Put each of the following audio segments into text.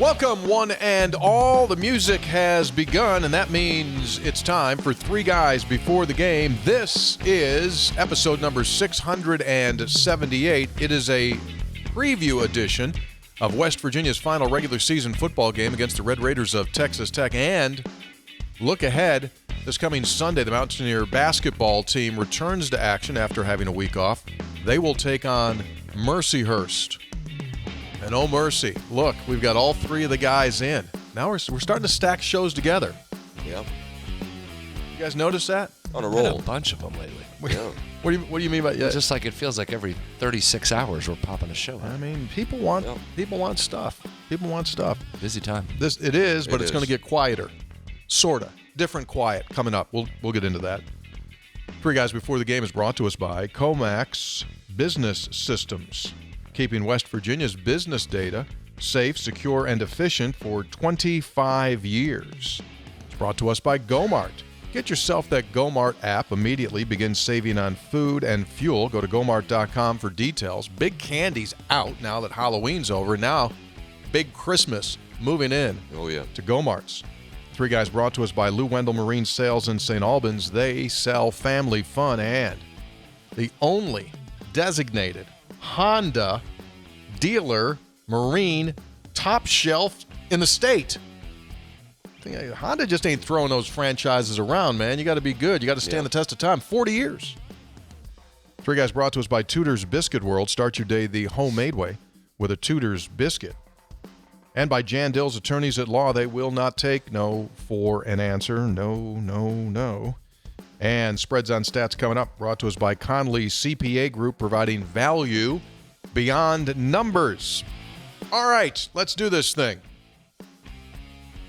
Welcome, one and all. The music has begun, and that means it's time for Three Guys Before the Game. This is episode number 678. It is a preview edition of West Virginia's final regular season football game against the Red Raiders of Texas Tech. And look ahead, this coming Sunday, the Mountaineer basketball team returns to action after having a week off. They will take on Mercyhurst. And oh mercy, look, we've got all three of the guys in. Now we're starting to stack shows together. Yeah. You guys notice that? On a Had roll. a bunch of them lately. Yeah. What do you mean by that? It's just like it feels like every 36 hours we're popping a show out. I mean, people want stuff. People want stuff. Busy time. It is, but it's going to is. get quieter. Sorta. Different quiet coming up. We'll get into that. Three Guys Before the Game is brought to us by Comax Business Systems, keeping West Virginia's business data safe, secure, and efficient for 25 years. It's brought to us by Gomart. Get yourself that Gomart app immediately. Begin saving on food and fuel. Go to Gomart.com for details. Big Candy's out now that Halloween's over. Now, Big Christmas moving in to Gomart's. Three Guys brought to us by Lou Wendell Marine Sales in St. Albans. They sell family fun and the only designated Honda dealer marine top shelf in the state. Honda just ain't throwing those franchises around, man. You got to be good. You got to stand the test of time. 40 years. Three Guys brought to us by Tudor's Biscuit World. Start your day the homemade way with a Tudor's biscuit. And by Jan Dill's Attorneys at Law. They will not take no for an answer. No. And Spreads on Stats coming up, brought to us by Conley CPA Group, providing value beyond numbers. All right, let's do this thing.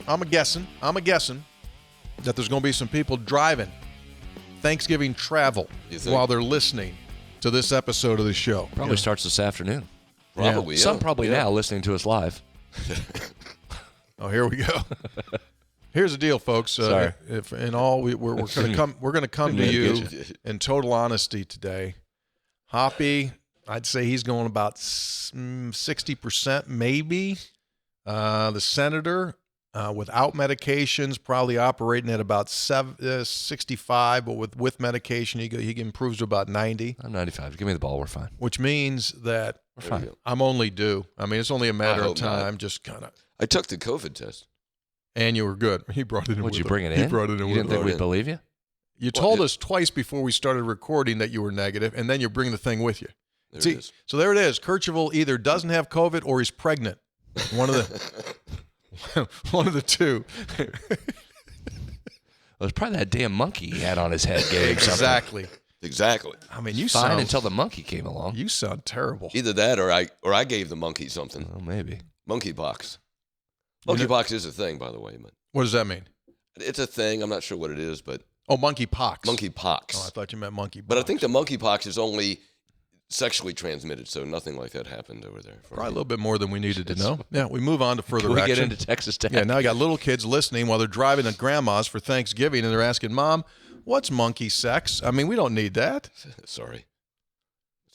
I'm a guessing that there's going to be some people driving Thanksgiving travel while they're listening to this episode of the show. Probably starts this afternoon. Probably, yeah. Some probably now listening to us live. Oh, here we go. Here's the deal, folks. Sorry. If in all we're going to come to you in total honesty today. Hoppy, I'd say he's going about 60% maybe. The senator, without medications, probably operating at about 65, but with medication, he improves to about 90. I'm 95. Give me the ball. We're fine. Which means that We're fine. I'm only due. I mean, it's only a matter of hope not. time. Just kind of. I took the COVID test. And you were good. He brought it in. Would with you him. bring it in? He brought it in. You with didn't think him. we'd believe you? You told us twice before we started recording that you were negative, and then you bring the thing with you. There it is. So there it is. Kercheval either doesn't have COVID or he's pregnant. One of the two. It was probably that damn monkey he had on his head gave something. Exactly. I mean, you Fine sound until the monkey came along. You sound terrible. Either that or I gave the monkey something. Well, maybe. Monkeypox. Monkeypox is a thing, by the way. But What does that mean? it's a thing. I'm not sure what it is, but Oh, monkeypox. monkeypox. Oh, I thought you meant monkey. But I think the monkeypox is only sexually transmitted, so nothing like that happened over there. Probably a little bit more than we needed to know. Yeah, we move on to further Can we action. get into Texas Tech? Yeah, now you got little kids listening while they're driving to grandma's for Thanksgiving, and they're asking, Mom, what's monkey sex? I mean, we don't need that. Sorry.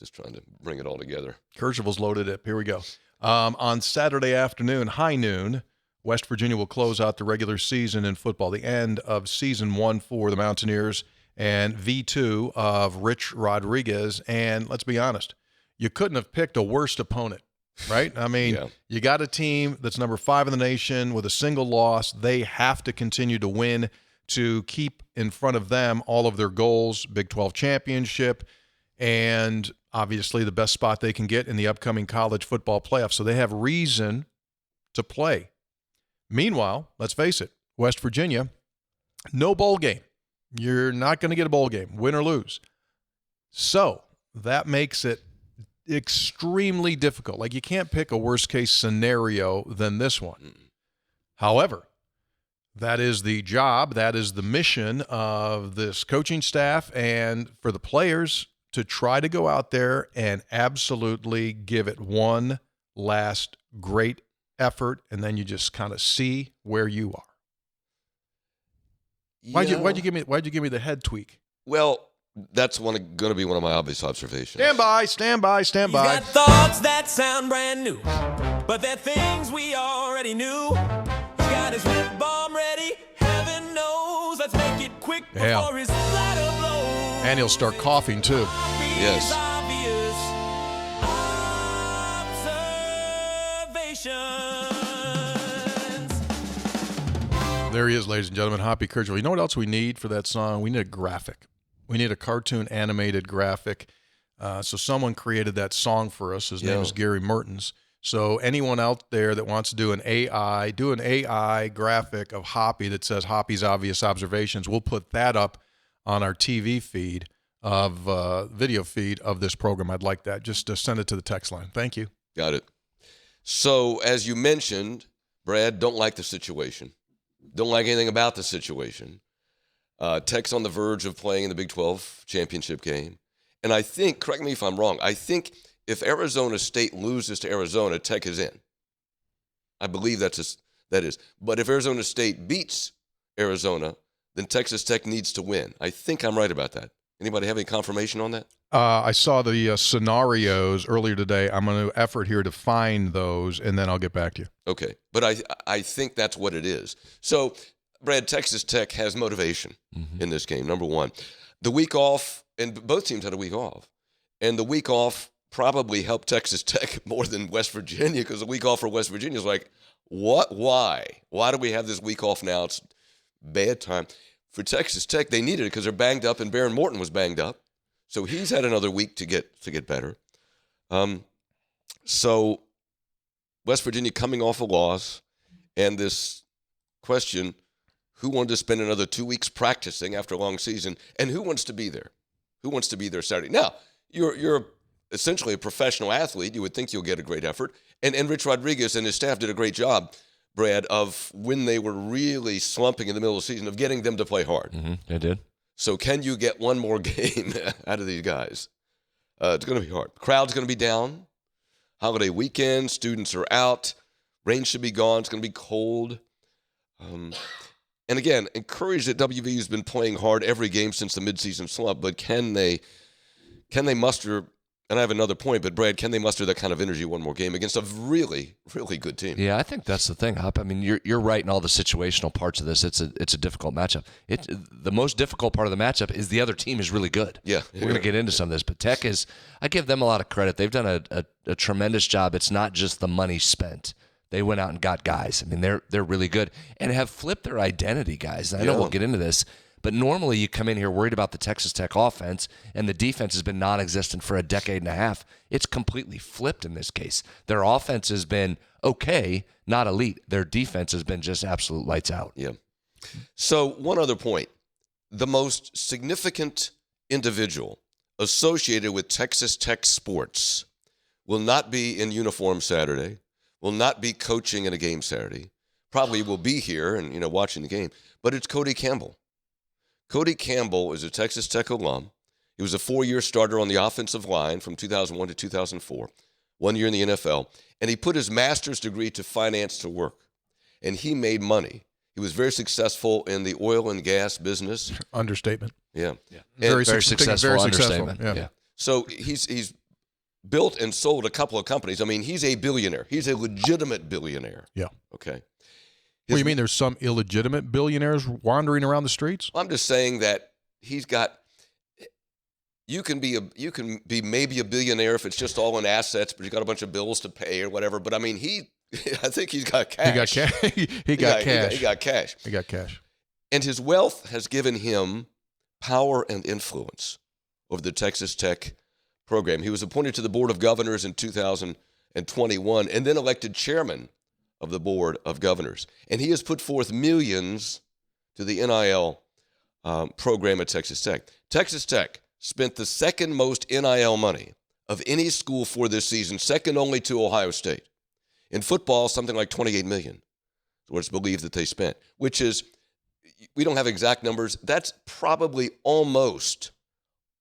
Just trying to bring it all together. Kercheval's loaded up. Here we go. On Saturday afternoon, high noon, West Virginia will close out the regular season in football, the end of season 1 for the Mountaineers and V2 of Rich Rodriguez. And let's be honest, you couldn't have picked a worse opponent, right? I mean, You got a team that's number 5 in the nation with a single loss. They have to continue to win to keep in front of them all of their goals, Big 12 championship, and obviously the best spot they can get in the upcoming college football playoffs. So they have reason to play. Meanwhile, let's face it, West Virginia, no bowl game. You're not going to get a bowl game, win or lose. So that makes it extremely difficult. Like, you can't pick a worst-case scenario than this one. However, that is the job, that is the mission of this coaching staff and for the players to try to go out there and absolutely give it one last great effort, and then you just kind of see where you are. Why'd you give me the head tweak? Well, that's going to be one of my obvious observations. Stand by. He's got thoughts that sound brand new. But they're things we already knew. He's got his whip bomb ready. Heaven knows. Let's make it quick before his splatter blows. And he'll start coughing, too. Yes. Obvious observations. There he is, ladies and gentlemen, Hoppy Kercheval. You know what else we need for that song? We need a graphic. We need a cartoon animated graphic. So someone created that song for us. His name is Gary Mertens. So anyone out there that wants to do an AI graphic of Hoppy that says Hoppy's Obvious Observations, we'll put that up on our TV feed video feed of this program. I'd like that. Just send it to the text line. Thank you. Got it. So as you mentioned, Brad, don't like the situation. Don't like anything about the situation. Tech's on the verge of playing in the Big 12 championship game. And I think, correct me if I'm wrong, I think if Arizona State loses to Arizona, Tech is in. I believe that is. But if Arizona State beats Arizona, then Texas Tech needs to win. I think I'm right about that. Anybody have any confirmation on that? I saw the scenarios earlier today. I'm going to effort here to find those, and then I'll get back to you. Okay. But I think that's what it is. So, Brad, Texas Tech has motivation in this game, number one. The week off, and both teams had a week off, and the week off probably helped Texas Tech more than West Virginia, because the week off for West Virginia is like, what? Why? Why do we have this week off now? It's bad time. For Texas Tech, they needed it because they're banged up, and Baron Morton was banged up. So he's had another week to get better. So West Virginia coming off a loss, and this question, who wanted to spend another 2 weeks practicing after a long season, and who wants to be there? Who wants to be there Saturday? Now, you're essentially a professional athlete. You would think you'll get a great effort. And Rich Rodriguez and his staff did a great job, Brad, of when they were really slumping in the middle of the season, of getting them to play hard. They did. So can you get one more game out of these guys? It's going to be hard. Crowd's going to be down. Holiday weekend, students are out. Rain should be gone. It's going to be cold. And again, encouraged that WVU's been playing hard every game since the midseason slump, but can they muster, and I have another point, but Brad, can they muster that kind of energy one more game against a really, really good team? Yeah, I think that's the thing, Hop. I mean, you're right in all the situational parts of this. It's a difficult matchup. The most difficult part of the matchup is the other team is really good. Yeah. We're going to get into some of this, but Tech is, I give them a lot of credit. They've done a tremendous job. It's not just the money spent. They went out and got guys. I mean, they're really good and have flipped their identity, guys. I know we'll get into this, but normally you come in here worried about the Texas Tech offense, and the defense has been non-existent for a decade and a half. It's completely flipped in this case. Their offense has been okay, not elite. Their defense has been just absolute lights out. Yeah. So one other point. The most significant individual associated with Texas Tech sports will not be in uniform Saturday, will not be coaching in a game Saturday, probably will be here and, watching the game, but it's Cody Campbell. Cody Campbell is a Texas Tech alum. He was a 4-year starter on the offensive line from 2001 to 2004, 1 year in the NFL, and he put his master's degree to finance to work, and he made money. He was very successful in the oil and gas business. Understatement. Yeah. Very successful understatement. Yeah. So he's built and sold a couple of companies. I mean, he's a billionaire. He's a legitimate billionaire. Yeah. Okay. What do you mean there's some illegitimate billionaires wandering around the streets? I'm just saying that he's got – you can be maybe a billionaire if it's just all in assets, but you got a bunch of bills to pay or whatever. But, I mean, I think he's got cash. He got cash. He got cash. He got cash. And his wealth has given him power and influence over the Texas Tech program. He was appointed to the Board of Governors in 2021 and then elected chairman of the Board of Governors. And he has put forth millions to the NIL program at Texas Tech. Texas Tech spent the second most NIL money of any school for this season, second only to Ohio State. In football, something like $28 million is what it's believed that they spent, which is, we don't have exact numbers. That's probably almost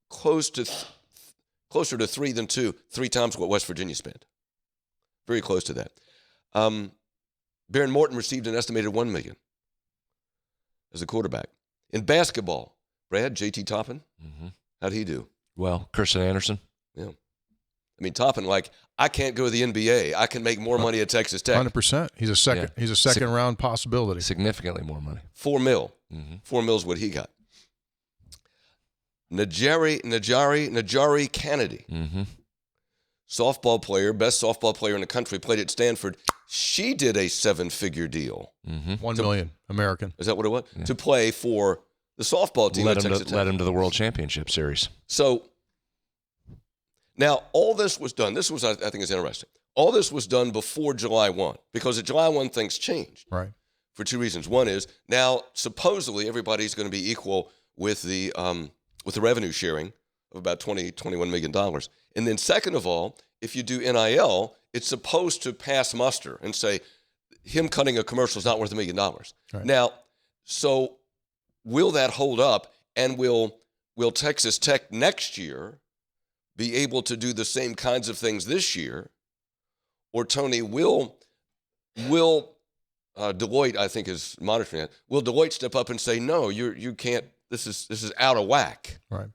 closer to 3 than 2, 3 times what West Virginia spent. Very close to that. Baron Morton received an estimated $1 million as a quarterback. In basketball, Brad, JT Toppin, how'd he do? Well, Kirsten Anderson. Yeah. I mean, Toppin, I can't go to the NBA. I can make more money at Texas Tech. 100%. He's a second. Yeah. He's a second round possibility. Significantly more money. $4 million. Mm-hmm. $4 million is what he got. Najari Kennedy, softball player, best softball player in the country, played at Stanford. She did a 7-figure deal. $1 million American. Is that what it was? Yeah. To play for the softball team at Texas Tech. Led him to the World Championship Series. So now all this was done. This was, I think, is interesting. All this was done before July 1 because at July 1 things changed. Right. For two reasons. One is now supposedly everybody's going to be equal with the revenue sharing of about $21 million. And then second of all, if you do NIL, it's supposed to pass muster and say him cutting a commercial is not worth $1 million. Right. Now, so will that hold up, and will Texas Tech next year be able to do the same kinds of things this year? Or Tony, will Deloitte, I think, is monitoring it. Will Deloitte step up and say, no, you can't, this is out of whack? Right.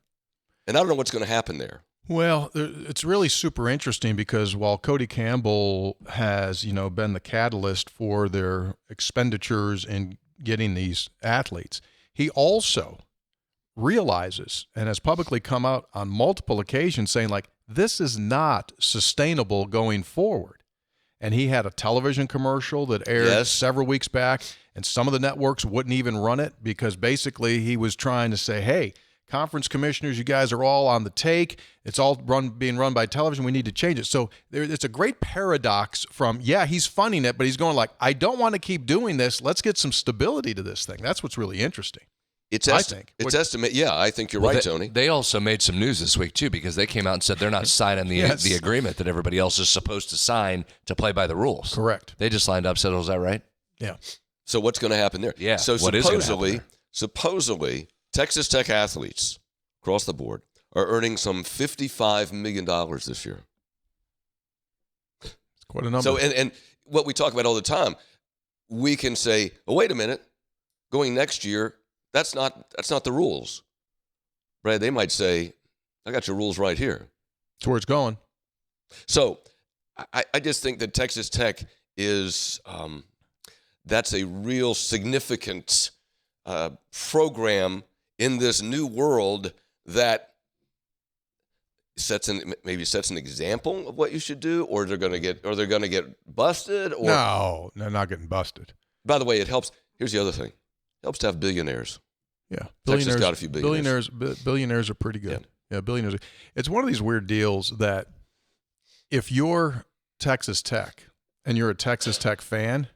And I don't know what's going to happen there. Well, it's really super interesting because while Cody Campbell has, been the catalyst for their expenditures in getting these athletes, he also realizes and has publicly come out on multiple occasions saying, this is not sustainable going forward. And he had a television commercial that aired several weeks back, and some of the networks wouldn't even run it because basically he was trying to say, hey, conference commissioners, you guys are all on the take. It's all being run by television. We need to change it. So it's a great paradox from, he's funding it, but he's going I don't want to keep doing this. Let's get some stability to this thing. That's what's really interesting. I think. I think you're right, Tony. They also made some news this week, too, because they came out and said they're not signing the agreement that everybody else is supposed to sign to play by the rules. Correct. They just lined up, said, is that right? Yeah. So what's going to happen there? Yeah. So supposedly, Texas Tech athletes across the board are earning some $55 million this year. It's quite a number. So, and what we talk about all the time, we can say, oh, wait a minute, going next year, that's not the rules. Brad, they might say, I got your rules right here. That's where it's going. So I just think that Texas Tech is that's a real significant program in this new world that sets an example of what you should do, or they're going to get busted. Or no, they're not getting busted. By the way, it helps. Here's the other thing: it helps to have billionaires. Yeah, Texas got a few billionaires. Billionaires are pretty good. Yeah, billionaires. It's one of these weird deals that if you're Texas Tech and you're a Texas Tech fan,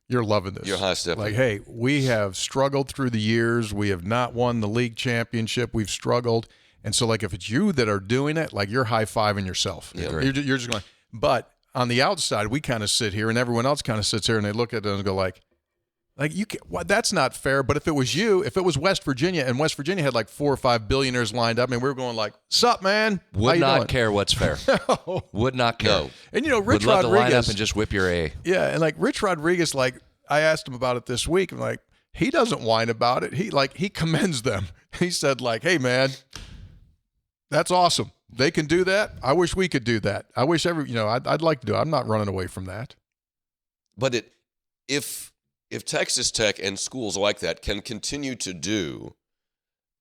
you're loving this. You're high stepping. Hey, we have struggled through the years. We have not won the league championship. We've struggled. And so, if it's you that are doing it, you're high-fiving yourself. Yeah. You're just going. But on the outside, we kind of sit here, and everyone else kind of sits here, and they look at it and go you can't, that's not fair. But if it was you, if it was West Virginia, and West Virginia had 4 or 5 billionaires lined up, and we were going sup, man? Would not care what's fair. No. Would not care. No. And Rich would love Rodriguez to line up and just whip your A. Yeah, and Rich Rodriguez, I asked him about it this week, and he doesn't whine about it. He commends them. He said hey man, that's awesome. They can do that. I wish we could do that. I wish I'd like to do it. I'm not running away from that. But if Texas Tech and schools like that can continue to do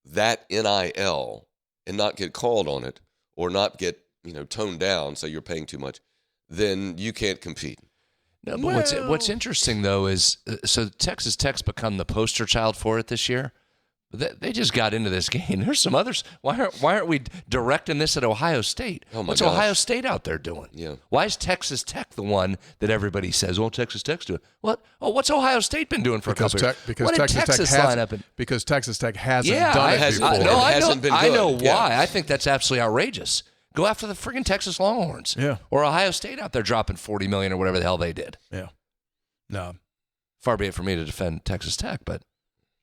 that NIL and not get called on it or not get toned down, say you're paying too much, then you can't compete. No, but what's interesting though is so Texas Tech's become the poster child for it this year. They just got into this game. There's some others. Why aren't we directing this at Ohio State? What's Ohio State out there doing? Yeah. Why is Texas Tech the one that everybody says, Texas Tech's doing? What? Oh, what's Ohio State been doing for a couple years? Because Texas Tech hasn't done it before. I know why. I think that's absolutely outrageous. Go after the friggin' Texas Longhorns. Yeah. Or Ohio State out there dropping $40 million or whatever the hell they did. Yeah. No. Far be it for me to defend Texas Tech, but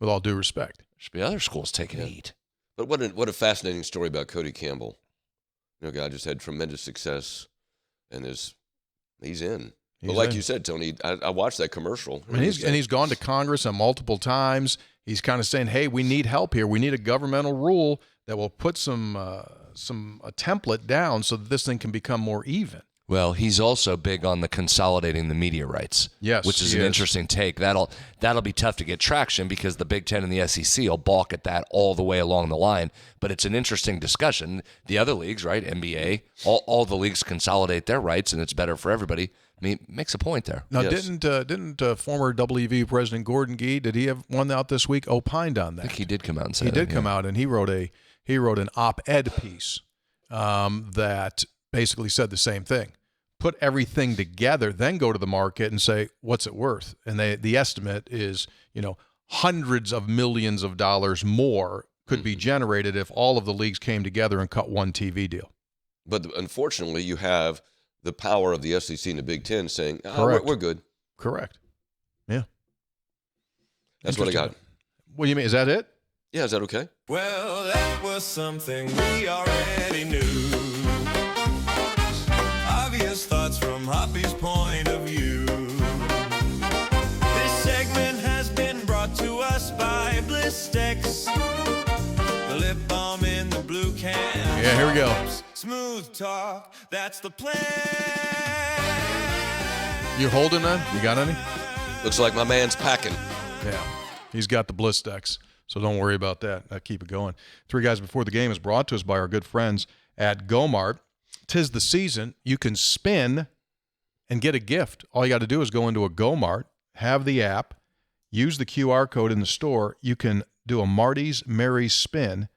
with all due respect, there should be other schools taking heat. But what a fascinating story about Cody Campbell. Guy just had tremendous success, and he's in. But like you said, Tony, I watched that commercial. And he's gone to Congress multiple times. He's kind of saying, hey, we need help here. We need a governmental rule that will put a template down so that this thing can become more even. Well, he's also big on the consolidating the media rights. Yes, which is he an is. interesting take. That'll be tough to get traction because the Big Ten and the SEC will balk at that all the way along the line. But it's an interesting discussion. The other leagues, right, NBA, all the leagues consolidate their rights, and it's better for everybody. I mean, makes a point there. Now, Yes. didn't former WVU President Gordon Gee, did he have one out this week? Opined on that. I think he did come out and say He that, did come yeah. out, and he wrote an op-ed piece that basically said the same thing. Put everything together, then go to the market and say, what's it worth? And the estimate is, hundreds of millions of dollars more could be generated if all of the leagues came together and cut one TV deal. But unfortunately, you have the power of the SEC and the Big Ten saying, Correct. we're good. Correct. Yeah. That's what I got. Interesting. What do you mean? Is that it? Yeah, is that okay? Well, that was something we already knew. Obvious thoughts from Hoppy's point of view. This segment has been brought to us by Blistex. The lip balm in the blue can. Yeah, here we go. Smooth talk, that's the plan. You holding that? You got any? Looks like my man's packing. Yeah. He's got the Blistex, so don't worry about that. Keep it going. Three Guys Before the Game is brought to us by our good friends at Gomart. 'Tis the season. You can spin and get a gift. All you got to do is go into a Gomart, have the app, use the QR code in the store. You can do a Marty's Merry Spin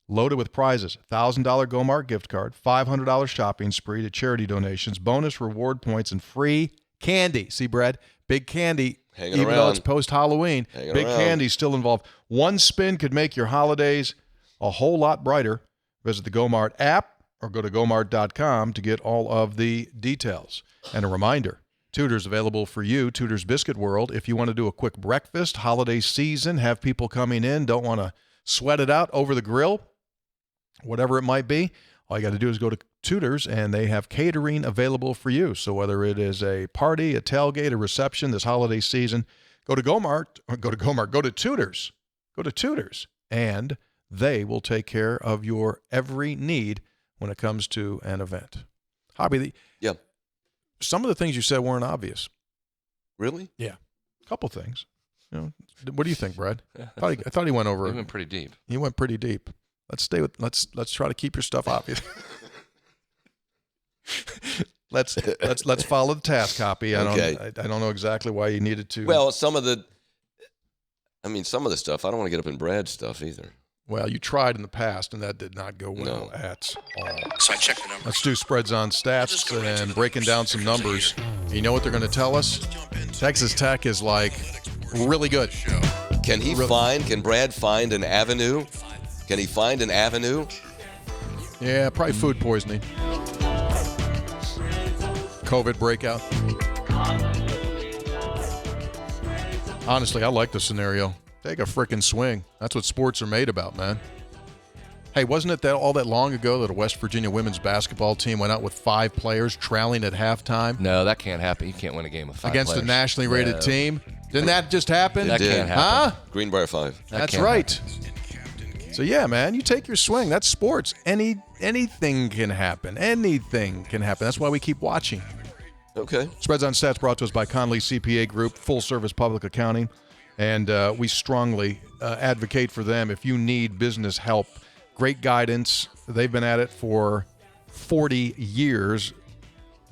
loaded with prizes. $1,000 Gomart gift card, $500 shopping spree to charity donations, bonus reward points, and free candy. See, Brad? Big candy. Hanging Even though around. it's post-Halloween, Hanging big around. candy's still involved. One spin could make your holidays a whole lot brighter. Visit the Gomart app or go to gomart.com to get all of the details. And a reminder, Tudor's available for you, Tudor's Biscuit World. If you want to do a quick breakfast, holiday season, have people coming in, don't want to sweat it out over the grill, whatever it might be, all you got to do is go to Tudor's, and they have catering available for you. So whether it is a party, a tailgate, a reception this holiday season, go to Tudor's. Go to Tudor's, and they will take care of your every need when it comes to an event. Hoppy, Yeah. some of the things you said weren't obvious. Really? Yeah, a couple things. What do you think, Brad? I thought he went over. He went pretty deep. He went pretty deep. Let's try to keep your stuff obvious. let's follow the task copy. Okay. I don't know exactly why you needed to. Well, some of the stuff, I don't want to get up in Brad's stuff either. Well, you tried in the past, and that did not go well No. at all. So I checked the numbers. Let's do spreads on stats and breaking down some numbers. You know what they're going to tell us? Texas Tech is really good. Can Brad find an avenue? Can he find an avenue? Yeah, probably food poisoning. COVID breakout. Honestly, I like the scenario. Take a freaking swing. That's what sports are made about, man. Hey, wasn't it all that long ago that a West Virginia women's basketball team went out with 5 players trailing at halftime No, that can't happen. You can't win a game with 5 against players. a nationally rated No. team? Didn't that just happen? That did. can't happen. Huh? Greenbrier 5. That That's can't right. happen. So yeah, man, you take your swing. That's sports. Anything can happen. Anything can happen. That's why we keep watching. Okay. Spreads on Stats brought to us by Conley CPA Group, full service public accounting, and we strongly advocate for them if you need business help. Great guidance. They've been at it for 40 years,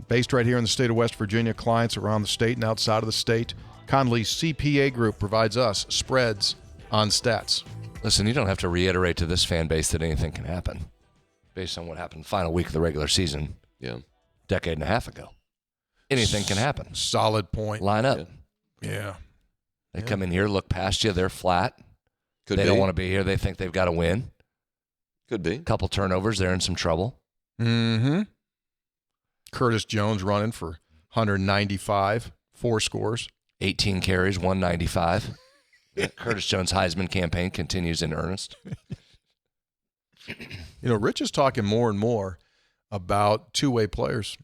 based right here in the state of West Virginia. Clients around the state and outside of the state. Conley CPA Group provides us spreads on stats. Listen, you don't have to reiterate to this fan base that anything can happen based on what happened final week of the regular season Yeah. decade and a half ago. Anything can happen. Solid point. Line up. Yeah. They come in here, look past you, they're flat. Could They be. don't want to be here. They think they've got to win. Could be. Couple turnovers, they're in some trouble. Mm-hmm. Curtis Jones running for 195, 4 scores. 18 carries, 195. Curtis Jones' Heisman campaign continues in earnest. Rich is talking more and more about two-way players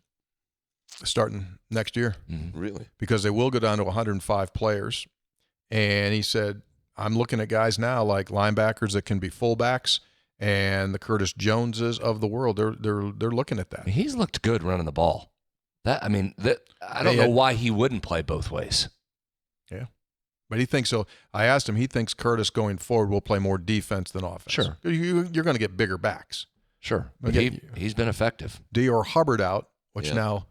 starting next year Really? because they will go down to 105 players. And he said, I'm looking at guys now like linebackers that can be fullbacks and the Curtis Joneses of the world. They're looking at that. He's looked good running the ball. I don't know why he wouldn't play both ways. Yeah. But he thinks so. I asked him, he thinks Curtis going forward will play more defense than offense. Sure. You're going to get bigger backs. Sure. But he's been effective. Dior Hubbard out, which now,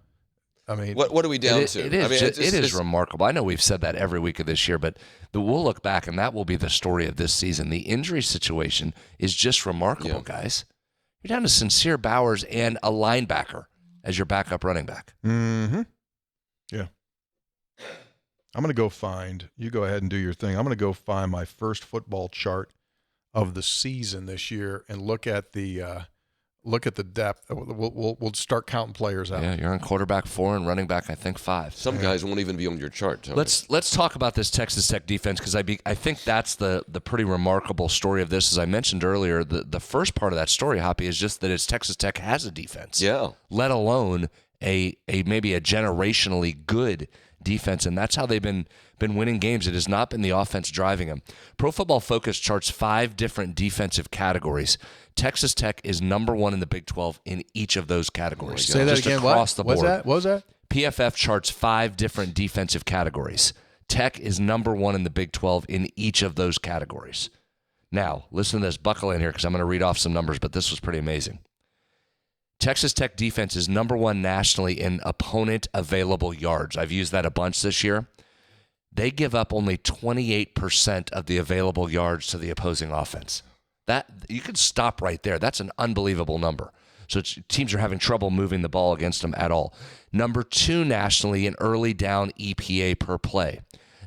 I mean. What are we down to? It is remarkable. I know we've said that every week of this year, but we'll look back, and that will be the story of this season. The injury situation is just remarkable, guys. You're down to Sincere Bowers and a linebacker as your backup running back. Mm-hmm. Yeah. I'm going to go find, you go ahead and do your thing. I'm going to go find my first football chart of the season this year and look at the depth. We'll start counting players out. Yeah, you're on quarterback 4 and running back, I think 5. Some guys won't even be on your chart, Tony. Let's talk about this Texas Tech defense, because I think that's the pretty remarkable story of this. As I mentioned earlier, the first part of that story, Hoppy, is just that it's Texas Tech has a defense. Yeah. Let alone a maybe a generationally good defense, and that's how they've been winning games. It has not been the offense driving them. Pro Football Focus charts 5 different defensive categories. Texas Tech is number 1 in the Big 12 in each of those categories. Say that again. Across the board. What was that? PFF charts 5 different defensive categories. Tech is number 1 in the Big 12 in each of those categories. Now, listen to this. Buckle in here, because I'm going to read off some numbers, but this was pretty amazing. Texas Tech defense is number 1 nationally in opponent available yards. I've used that a bunch this year. They give up only 28% of the available yards to the opposing offense. That you could stop right there. That's an unbelievable number. So teams are having trouble moving the ball against them at all. Number 2 nationally in early down EPA per play.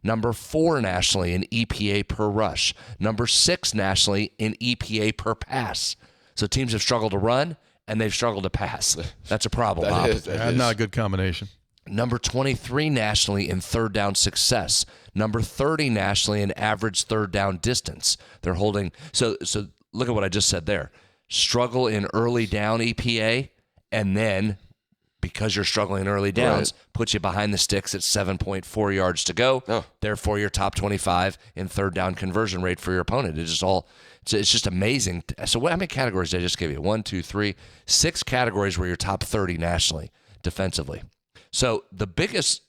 Number 4 nationally in EPA per rush. Number 6 nationally in EPA per pass. So teams have struggled to run, and they've struggled to pass. That's a problem, Bob. That's not a good combination. Number 23 nationally in third down success. Number 30 nationally in average third down distance. They're holding. So look at what I just said there. Struggle in early down EPA, and then because you're struggling in early downs, puts you behind the sticks at 7.4 yards to go. Oh. Therefore, you're top 25 in third down conversion rate for your opponent. It's just amazing. So how many categories did I just give you? 1, 2, 3, 6 categories where you're top 30 nationally defensively. So the biggest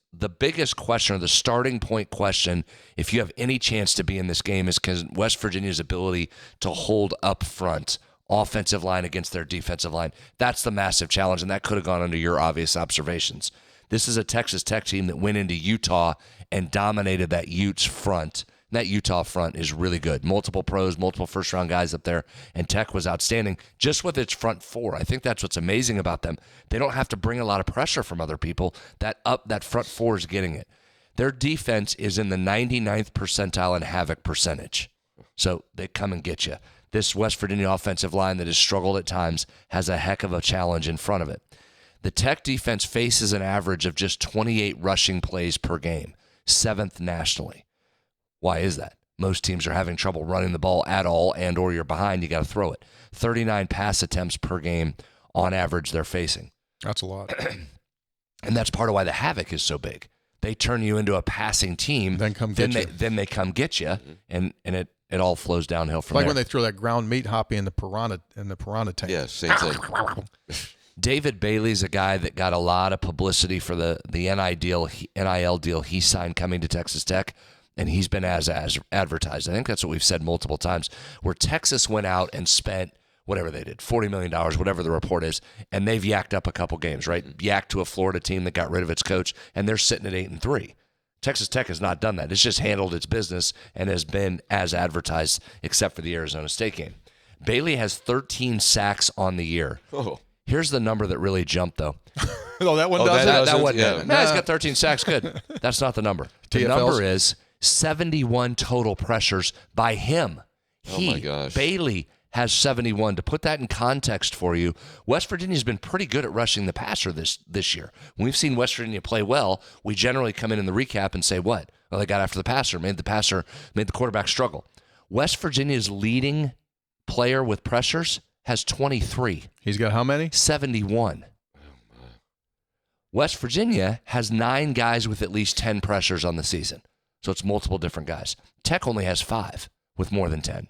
question, or the starting point question, if you have any chance to be in this game, is because West Virginia's ability to hold up front, offensive line against their defensive line. That's the massive challenge, and that could have gone under your obvious observations. This is a Texas Tech team that went into Utah and dominated that Utes front. That Utah front is really good. Multiple pros, multiple first-round guys up there, and Tech was outstanding just with its front 4. I think that's what's amazing about them. They don't have to bring a lot of pressure from other people. That front 4 is getting it. Their defense is in the 99th percentile in havoc percentage. So they come and get you. This West Virginia offensive line that has struggled at times has a heck of a challenge in front of it. The Tech defense faces an average of just 28 rushing plays per game, 7th nationally. Why is that? Most teams are having trouble running the ball at all, and or you're behind, you got to throw it. 39 pass attempts per game on average they're facing. That's a lot. And that's part of why the havoc is so big. They turn you into a passing team, then they come get you, and it all flows downhill from like there. When they throw that ground meat Hoppy in the piranha tank. Yeah, same thing. David Bailey's a guy that got a lot of publicity for the NIL deal he signed coming to Texas Tech. And he's been as advertised. I think that's what we've said multiple times, where Texas went out and spent whatever they did, $40 million, whatever the report is, and they've yacked up a couple games, right? Yacked to a Florida team that got rid of its coach, and they're sitting at 8-3. Texas Tech has not done that. It's just handled its business and has been as advertised, except for the Arizona State game. Bailey has 13 sacks on the year. Oh. Here's the number that really jumped, though. Oh, that one does? That one. Yeah. No, he's got 13 sacks. Good. That's not the number. The number is 71 total pressures by him. Oh my gosh. Bailey has 71. To put that in context for you, West Virginia's been pretty good at rushing the passer this year. When we've seen West Virginia play well, we generally come in the recap and say, what? Well, they got after the passer, made the quarterback struggle. West Virginia's leading player with pressures has 23. He's got how many? 71. West Virginia has 9 guys with at least 10 pressures on the season. So it's multiple different guys. Tech only has 5 with more than 10.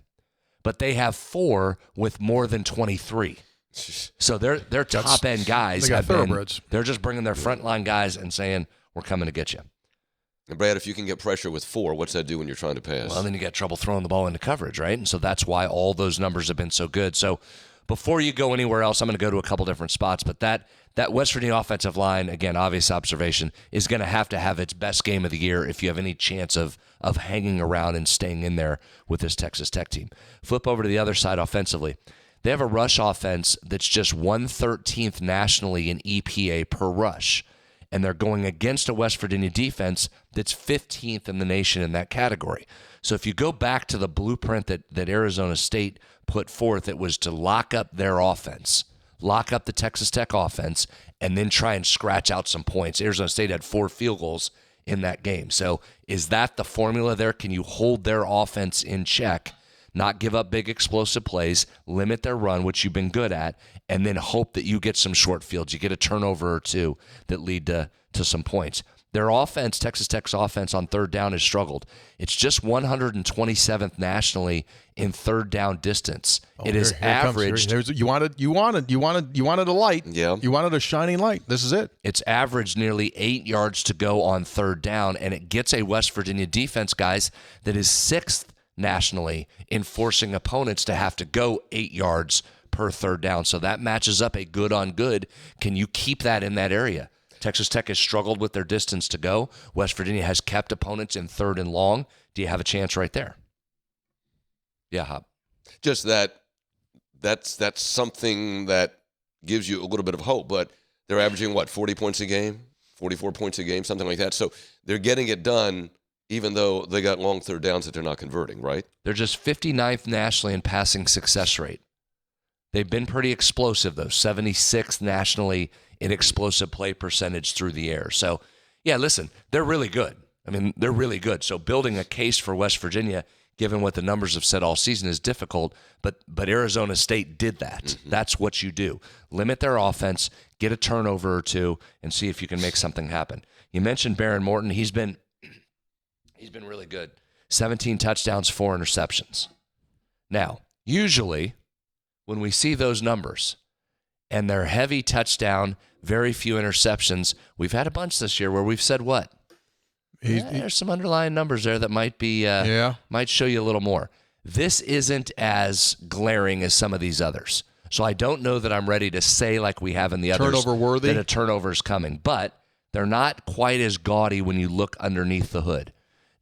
but they have 4 with more than 23. So their top end guys they got have been, thoroughbreds. they're just bringing their frontline guys and saying, we're coming to get you. And Brad, if you can get pressure with 4, what's that do when you're trying to pass? Well, then you get trouble throwing the ball into coverage, right? And so that's why all those numbers have been so good. So before you go anywhere else, I'm going to go to a couple different spots, but that West Virginia offensive line, again, obvious observation, is going to have its best game of the year if you have any chance of hanging around and staying in there with this Texas Tech team. Flip over to the other side offensively. They have a rush offense that's just 113th nationally in EPA per rush, and they're going against a West Virginia defense that's 15th in the nation in that category. So if you go back to the blueprint that Arizona State put forth, it was to lock up their offense, lock up the Texas Tech offense, and then try and scratch out some points. Arizona State had 4 field goals in that game. So is that the formula there? Can you hold their offense in check, not give up big explosive plays, limit their run, which you've been good at, and then hope that you get some short fields, you get a turnover or two that lead to some points? Their offense, Texas Tech's offense on third down has struggled. It's just 127th nationally in third down distance. It is averaged. You wanted a light. Yeah. You wanted a shining light. This is it. It's averaged nearly 8 yards to go on third down, and it gets a West Virginia defense, guys, that is 6th nationally in forcing opponents to have to go 8 yards per third down. So that matches up a good on good. Can you keep that in that area? Texas Tech has struggled with their distance to go. West Virginia has kept opponents in third and long. Do you have a chance right there? Yeah, Hop. Just that's something that gives you a little bit of hope, but they're averaging, 40 points a game, 44 points a game, something like that. So they're getting it done even though they got long third downs that they're not converting, right? They're just 59th nationally in passing success rate. They've been pretty explosive, though, 76th nationally in explosive play percentage through the air. So, yeah, listen, they're really good. I mean, they're really good. So building a case for West Virginia, given what the numbers have said all season, is difficult, but Arizona State did that. Mm-hmm. That's what you do. Limit their offense, get a turnover or two, and see if you can make something happen. You mentioned Baron Morton. He's been really good. 17 touchdowns, 4 interceptions. Now, usually when we see those numbers and they're heavy touchdown, very few interceptions, we've had a bunch this year where we've said what? There's some underlying numbers there that might be might show you a little more. This isn't as glaring as some of these others. So I don't know that I'm ready to say, like we have in the others, turnover worthy, that a turnover is coming. But they're not quite as gaudy when you look underneath the hood.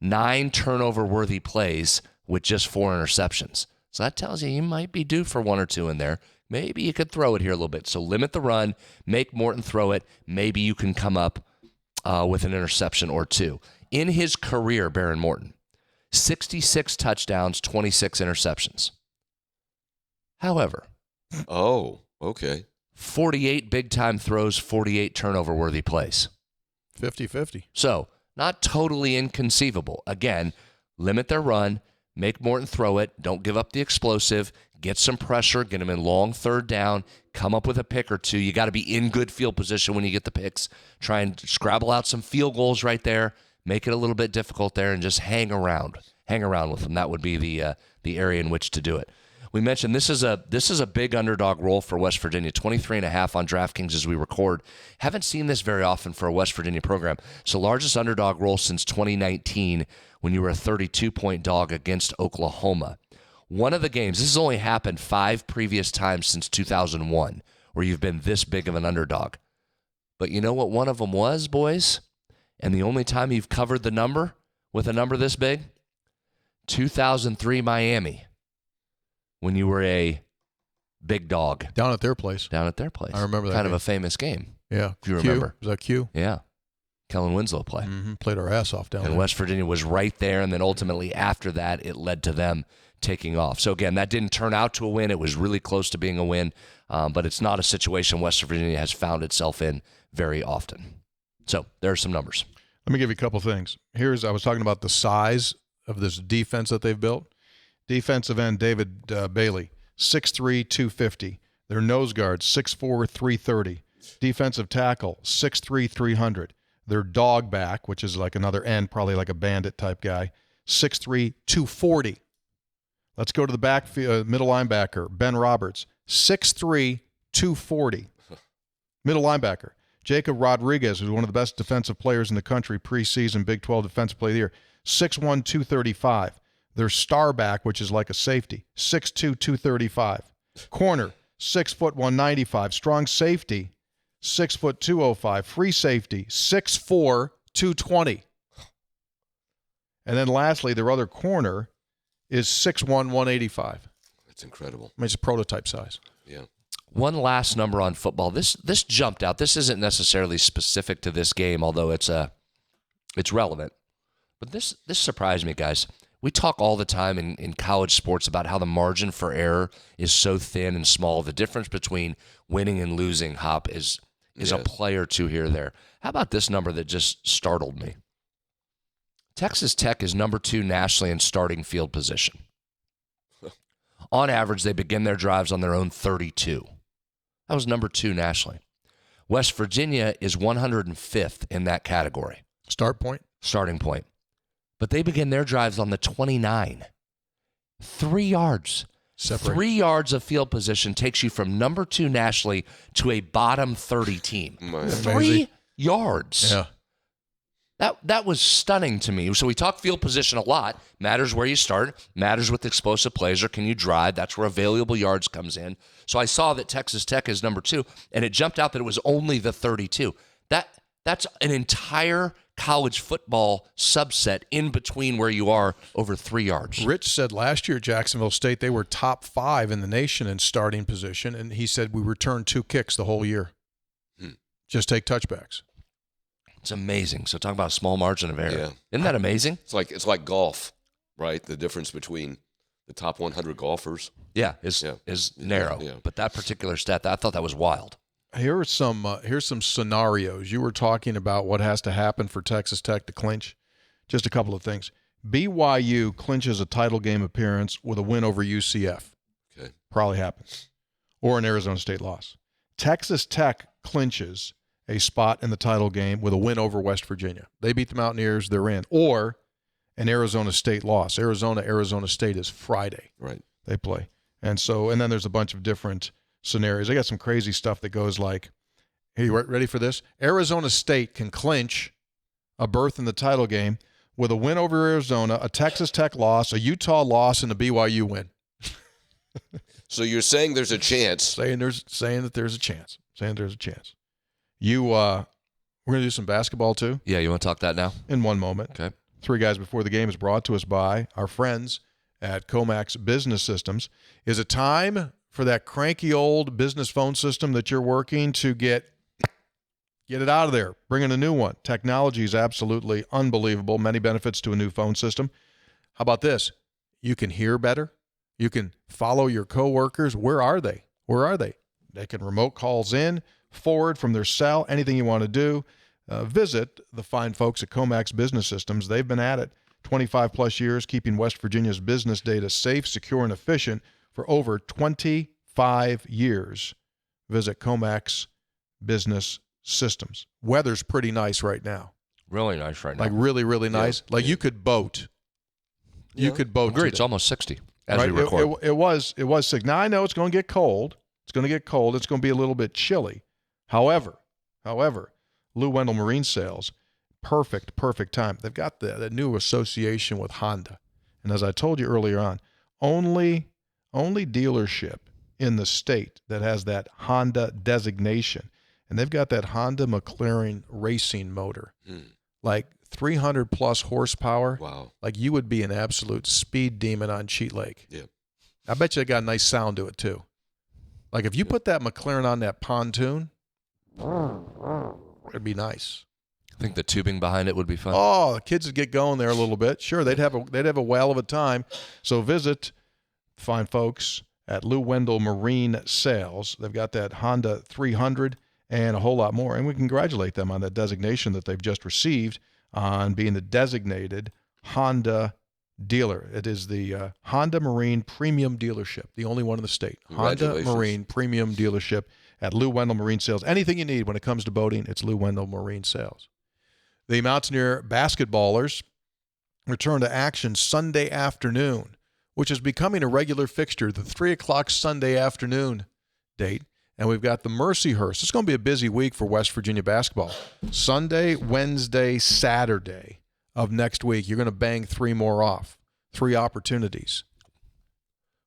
9 turnover-worthy plays with just 4 interceptions. So that tells you might be due for 1 or 2 in there. Maybe you could throw it here a little bit. So limit the run, make Morton throw it. Maybe you can come up with an interception or 2. In his career, Baron Morton, 66 touchdowns, 26 interceptions. However, okay. 48 big-time throws, 48 turnover-worthy plays. 50-50. So not totally inconceivable. Again, limit their run, make Morton throw it, don't give up the explosive, get some pressure, get him in long third down, come up with a pick or 2. You got to be in good field position when you get the picks. Try and scrabble out some field goals right there, make it a little bit difficult there, and just hang around with them. That would be the area in which to do it. We mentioned this is a big underdog role for West Virginia, 23.5 on DraftKings as we record. Haven't seen this very often for a West Virginia program. It's the largest underdog role since 2019 when you were a 32-point dog against Oklahoma. One of the games, this has only happened 5 previous times since 2001 where you've been this big of an underdog. But you know what one of them was, boys? And the only time you've covered the number with a number this big? 2003 Miami. When you were a big dog. Down at their place. I remember that kind game. of a famous game. Yeah. If you remember. Was that Q? Yeah. Kellen Winslow play. Mm-hmm. Played our ass off down there. And West Virginia was right there, and then ultimately after that, it led to them taking off. So again, that didn't turn out to a win. It was really close to being a win, but it's not a situation West Virginia has found itself in very often. So there are some numbers. Let me give you a couple things. I was talking about the size of this defense that they've built. Defensive end David Bailey, 6'3", 250. Their nose guard, 6'4", 330. Defensive tackle, 6'3", 300. Their dog back, which is like another end, probably like a bandit type guy, 6'3", 240. Let's go to the back middle linebacker, Ben Roberts, 6'3", 240. Middle linebacker. Jacob Rodriguez, who's one of the best defensive players in the country, preseason Big 12 Defensive Player of the Year, 6'1", 235. Their star back, which is like a safety, 6'2", 235. Corner, 6 foot 195. Strong safety, 6 foot 205. Free safety, 6'4", 220. And then lastly, their other corner is 6'1", 185. That's incredible. I mean, it's prototype size. Yeah. One last number on football. This jumped out. This isn't necessarily specific to this game, although it's relevant. But this surprised me, guys. We talk all the time in college sports about how the margin for error is so thin and small. The difference between winning and losing, Hop, is a play or two here or there. How about this number that just startled me? Texas Tech is number 2 nationally in starting field position. On average, they begin their drives on their own 32. That was number 2 nationally. West Virginia is 105th in that category. Starting point. But they begin their drives on the 29. 3 yards. Separate. 3 yards of field position takes you from number 2 nationally to a bottom 30 team. 3 yards. Yeah. That was stunning to me. So we talk field position a lot. Matters where you start. Matters with explosive plays, or can you drive? That's where available yards comes in. So I saw that Texas Tech is number 2, and it jumped out that it was only the 32. That's an entire college football subset in between where you are over 3 yards. Rich said last year at Jacksonville State they were top 5 in the nation in starting position, and he said we returned 2 kicks the whole year. Just take touchbacks. It's amazing. So talk about a small margin of error. Yeah. Isn't that amazing? It's like golf, right? The difference between the top 100 golfers. Yeah, is narrow. Yeah. But that particular stat, I thought that was wild. Here's some scenarios. You were talking about what has to happen for Texas Tech to clinch. Just a couple of things. BYU clinches a title game appearance with a win over UCF. Okay. Probably happens. Or an Arizona State loss. Texas Tech clinches a spot in the title game with a win over West Virginia. They beat the Mountaineers, they're in. Or an Arizona State loss. Arizona State is Friday. Right. They play. And then there's a bunch of different scenarios. They got some crazy stuff that goes like, hey, you ready for this? Arizona State can clinch a berth in the title game with a win over Arizona, a Texas Tech loss, a Utah loss, and a BYU win. So you're saying there's a chance. Saying that there's a chance. We're going to do some basketball too. Yeah, you want to talk that now? In one moment. Okay. 3 Guys Before the Game is brought to us by our friends at Comax Business Systems. Is it time for that cranky old business phone system that you're working to get it out of there? Bring in a new one. Technology is absolutely unbelievable. Many benefits to a new phone system. How about this? You can hear better. You can follow your coworkers. Where are they? They can remote calls in, forward from their cell, anything you want to do. Visit the fine folks at Comax Business Systems. They've been at it 25-plus years, keeping West Virginia's business data safe, secure, and efficient for over 25 years. Visit Comax Business Systems. Weather's pretty nice right now. Really nice right now. Like really, really nice. Yeah. You could boat. You could boat. Agreed. Today. It's almost 60 as Right? we record. It was 6. Now I know it's going to get cold. It's going to be a little bit chilly. However, Lou Wendell Marine Sales, perfect time. They've got the new association with Honda. And as I told you earlier on, only dealership in the state that has that Honda designation. And they've got that Honda McLaren racing motor. Like 300-plus horsepower. Wow. Like you would be an absolute speed demon on Cheat Lake. Yeah. I bet you it got a nice sound to it, too. Like if you put that McLaren on that pontoon, it'd be nice. I think the tubing behind it would be fun. Oh, the kids would get going there a little bit. Sure, they'd have a whale of a time. So visit fine folks at Lou Wendell Marine Sales. They've got that Honda 300 and a whole lot more. And we congratulate them on that designation that they've just received on being the designated Honda dealer. It is the Honda Marine Premium Dealership, the only one in the state. Honda Marine Premium Dealership at Lou Wendell Marine Sales. Anything you need when it comes to boating, it's Lou Wendell Marine Sales. The Mountaineer basketballers return to action Sunday afternoon which is becoming a regular fixture, the 3 o'clock Sunday afternoon date. And we've got the Mercyhurst. It's going to be a busy week for West Virginia basketball. Sunday, Wednesday, Saturday of next week, you're going to bang 3 more off, 3 opportunities.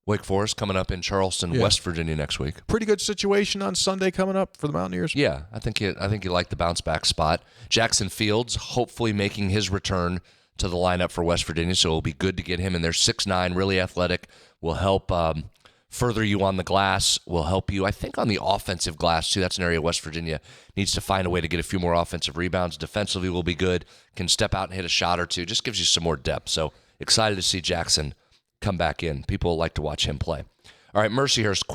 Wake Forest coming up in Charleston, West Virginia next week. Pretty good situation on Sunday coming up for the Mountaineers. Yeah, I think you like the bounce back spot. Jackson Fields hopefully making his return to the lineup for West Virginia, so it'll be good to get him in there. 6'9", really athletic, will help further you on the glass, will help you, I think, on the offensive glass, too. That's an area West Virginia needs to find a way to get a few more offensive rebounds. Defensively will be good, can step out and hit a shot or two, just gives you some more depth. So excited to see Jackson come back in. People like to watch him play. All right, Mercyhurst,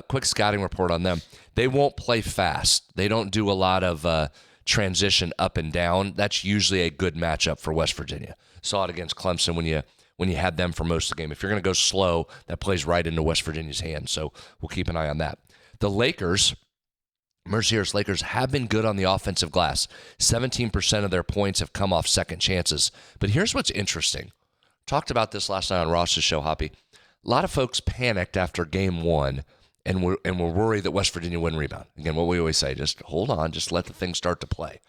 quick scouting report on them. They won't play fast. They don't do a lot of transition up and down. That's usually a good matchup for West Virginia. Saw it against Clemson when you had them for most of the game. If you're going to go slow, that plays right into West Virginia's hands. So we'll keep an eye on that. The Lakers, Mercyhurst Lakers, have been good on the offensive glass. 17% of their points have come off second chances. But here's what's interesting. Talked about this last night on Ross's show, Hoppy. A lot of folks panicked after game 1 and were worried that West Virginia wouldn't rebound. Again, what we always say, just hold on, just let the thing start to play.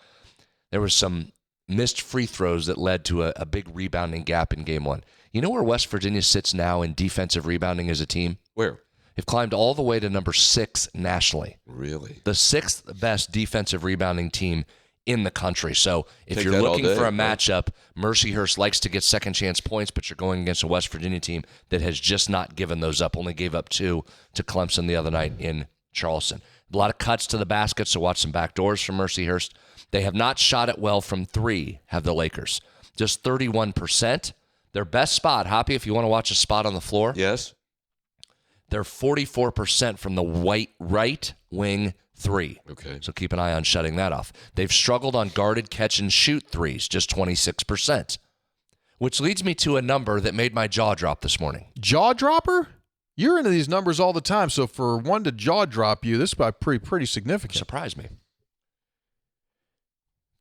There was some missed free throws that led to a big rebounding gap in game 1. You know where West Virginia sits now in defensive rebounding as a team? Where? They've climbed all the way to number 6 nationally. Really? The 6th best defensive rebounding team in the country. So if Take you're that all looking day, for a right? matchup, Mercyhurst likes to get second chance points, but you're going against a West Virginia team that has just not given those up, only gave up 2 to Clemson the other night in Charleston. A lot of cuts to the basket, so watch some back doors from Mercyhurst. They have not shot it well from 3, have the Lakers. Just 31%. Their best spot, Hoppy, if you want to watch a spot on the floor, Yes. they're 44% from the right wing 3. Okay. So keep an eye on shutting that off. They've struggled on guarded catch and shoot threes, just 26%. Which leads me to a number that made my jaw drop this morning. Jaw dropper? You're into these numbers all the time, so for one to jaw drop you, this is pretty significant. Surprised me.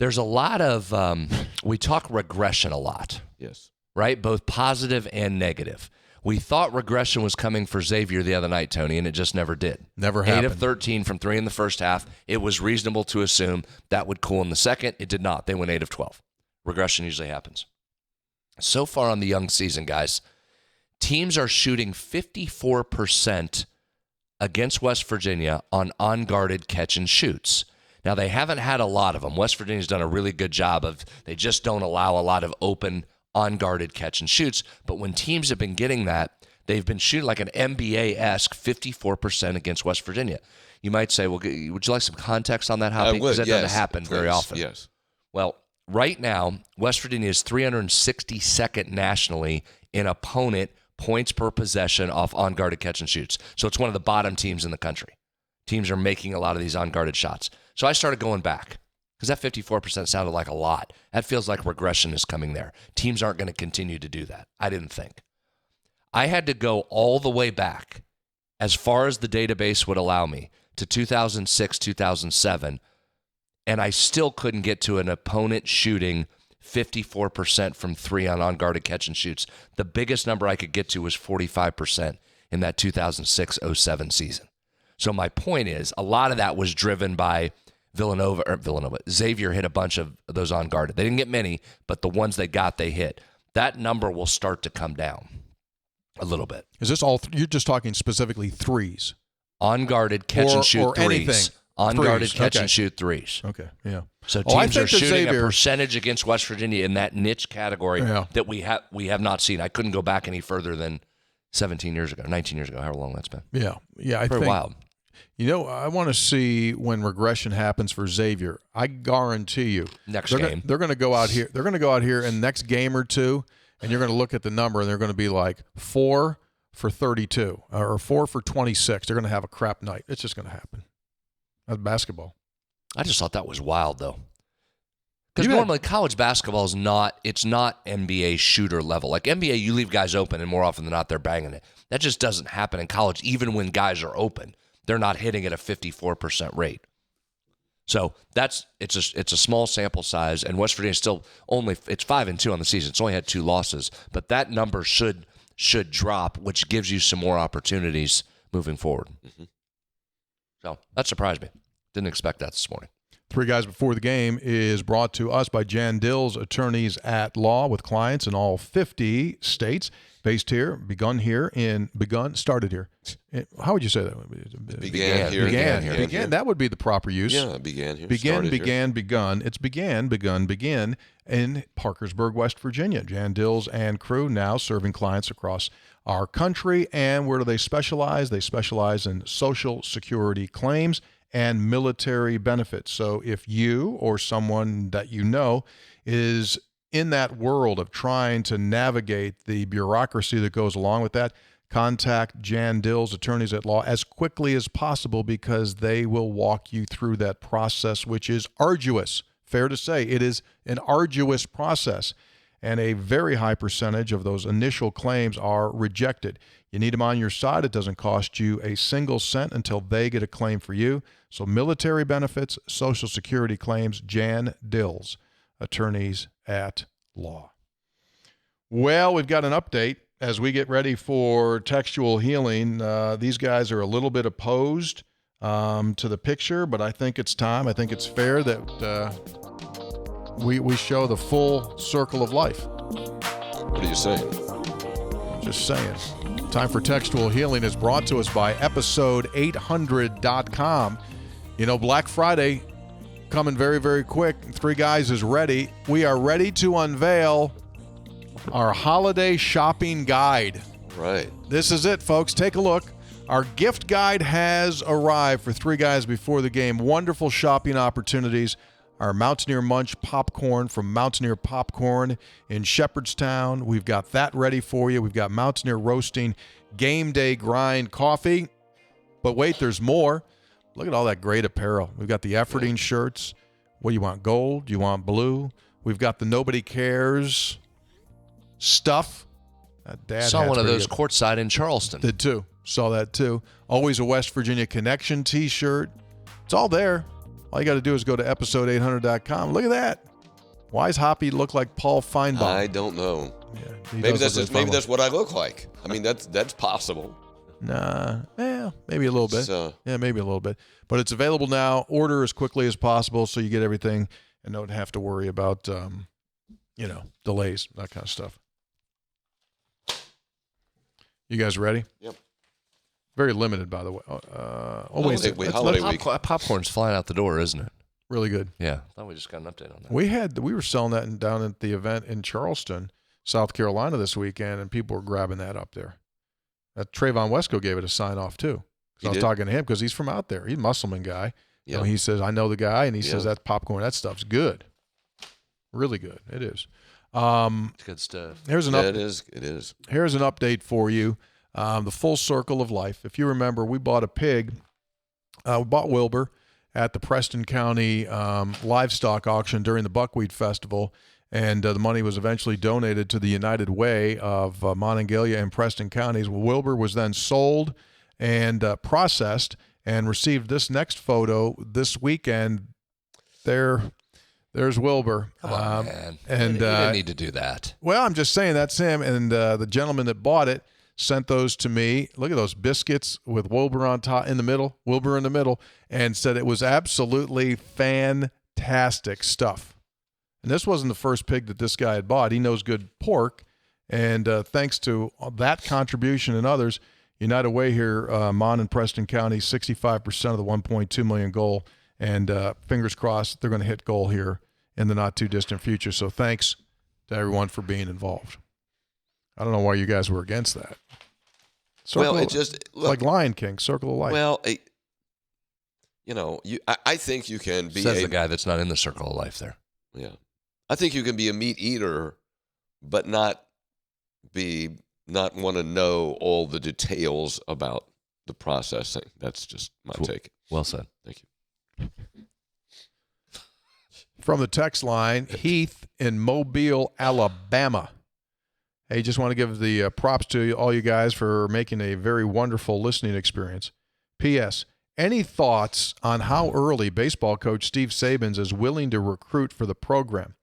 There's a lot of, we talk regression a lot, Yes. right? Both positive and negative. We thought regression was coming for Xavier the other night, Tony, and it just never did. Never 8 happened. of 13 from 3 in the first half. It was reasonable to assume that would cool in the second. It did not. They went 8 of 12. Regression usually happens. So far on the young season, guys, teams are shooting 54% against West Virginia on unguarded catch and shoots. Now, they haven't had a lot of them. West Virginia's done a really good job of, they just don't allow a lot of open unguarded catch and shoots. But when teams have been getting that, they've been shooting like an NBA-esque 54% against West Virginia. You might say, well, would you like some context on that, Hoppy? Because that doesn't happen very often. Yes. Well, right now, West Virginia is 362nd nationally in opponent points per possession off unguarded catch and shoots. So it's one of the bottom teams in the country. Teams are making a lot of these unguarded shots. So I started going back because that 54% sounded like a lot. That feels like regression is coming there. Teams aren't going to continue to do that. I didn't think. I had to go all the way back as far as the database would allow me to 2006, 2007, and I still couldn't get to an opponent shooting 54% from 3 on unguarded catch and shoots. The biggest number I could get to was 45% in that 2006-07 season. So my point is, a lot of that was driven by Xavier hit a bunch of those unguarded. They didn't get many, but the ones they got, they hit. That number will start to come down a little bit. Is this all? You're just talking specifically threes? Unguarded catch and shoot or threes. Anything. Unguarded Threes. catch Okay. and shoot threes. Okay, yeah. So I teams think are shooting Xavier, a percentage against West Virginia in that niche category that we have not seen. I couldn't go back any further than 17 years ago, 19 years ago, however long that's been. Yeah. I Very think, wild. You know, I want to see when regression happens for Xavier. I guarantee you, Next they're game. they're going to go out here. They're going to go out here in the next game or two, and you're going to look at the number, and they're going to be like 4 for 32 or 4 for 26. They're going to have a crap night. It's just going to happen. That's basketball. I just thought that was wild, though. Because normally college basketball is not NBA shooter level. Like NBA, you leave guys open, and more often than not, they're banging it. That just doesn't happen in college. Even when guys are open, they're not hitting at a 54% rate. So it's a small sample size, and West Virginia still it's 5-2 on the season. It's only had 2 losses, but that number should should drop, which gives you some more opportunities moving forward. Mm-hmm. So that surprised me. Didn't expect that this morning. Three Guys Before the Game is brought to us by Jan Dills, attorneys at law with clients in all 50 states. Based here, started here. How would you say that? Began here. Began. That would be the proper use. Yeah, began here. Began. Here. It's began in Parkersburg, West Virginia. Jan Dills and crew now serving clients across our country. And where do they specialize? They specialize in Social Security claims and military benefits. So if you or someone that you know is in that world of trying to navigate the bureaucracy that goes along with that, contact Jan Dills, attorneys at law, as quickly as possible because they will walk you through that process, which is arduous. Fair to say, it is an arduous process, and a very high percentage of those initial claims are rejected. You need them on your side. It doesn't cost you a single cent until they get a claim for you. So military benefits, Social Security claims, Jan Dills, attorneys at law. Well, we've got an update as we get ready for Textual Healing. These guys are a little bit opposed to the picture, but I think it's time. I think it's fair that we show the full circle of life. What are you saying? Just saying. Time for Textual Healing is brought to us by episode800.com. You know, Black Friday coming very, very quick. Three Guys is ready. We are ready to unveil our holiday shopping guide. Right. This is it, folks. Take a look. Our gift guide has arrived for Three Guys Before the Game. Wonderful shopping opportunities. Our Mountaineer Munch popcorn from Mountaineer Popcorn in Shepherdstown. We've got that ready for you. We've got Mountaineer Roasting Game Day Grind coffee. But wait, there's more. Look at all that great apparel. We've got the efforting shirts. What do you want, gold? Do you want blue? We've got the Nobody Cares stuff. Dad saw one of those courtside in Charleston. Did too. Saw that too. Always a West Virginia Connection t-shirt. It's all there. All you got to do is go to episode800.com. Look at that. Why does Hoppy look like Paul Feinbaum? I don't know. Yeah, maybe that's what I look like. I mean, that's possible. Nah, maybe a little bit. Yeah, maybe a little bit. But it's available now. Order as quickly as possible so you get everything and don't have to worry about, delays, that kind of stuff. You guys ready? Yep. Very limited, by the way. Holiday week. Popcorn's flying out the door, isn't it? Really good. Yeah. I thought we just got an update on that. We were selling that down at the event in Charleston, South Carolina this weekend, and people were grabbing that up there. Trayvon Wesco gave it a sign off too. I was talking to him because he's from out there. He's a Musselman guy. Yeah. So he says, I know the guy, and he says that popcorn, that stuff's good. Really good. It is. It's good stuff. It is. Here's an update for you. The full circle of life. If you remember, we bought a pig. We bought Wilbur at the Preston County livestock auction during the Buckwheat Festival, and the money was eventually donated to the United Way of Monongalia and Preston counties. Wilbur was then sold and processed and received this next photo this weekend. There's Wilbur. Come on, man. And you didn't need to do that. Well, I'm just saying that's him. And the gentleman that bought it sent those to me. Look at those biscuits with Wilbur on top, Wilbur in the middle, and said it was absolutely fantastic stuff. And this wasn't the first pig that this guy had bought. He knows good pork. And thanks to that contribution and others, United Way here, Mon and Preston County, 65% of the 1.2 million goal. And fingers crossed, they're going to hit goal here in the not too distant future. So thanks to everyone for being involved. I don't know why you guys were against that. Like Lion King, Circle of Life. Well, I think you can be Says the guy that's not in the circle of life there. Yeah. I think you can be a meat eater, but not want to know all the details about the processing. That's just my take. Well said. Thank you. From the text line, Heath in Mobile, Alabama. Hey, just want to give the props to all you guys for making a very wonderful listening experience. P.S. Any thoughts on how early baseball coach Steve Sabins is willing to recruit for the program?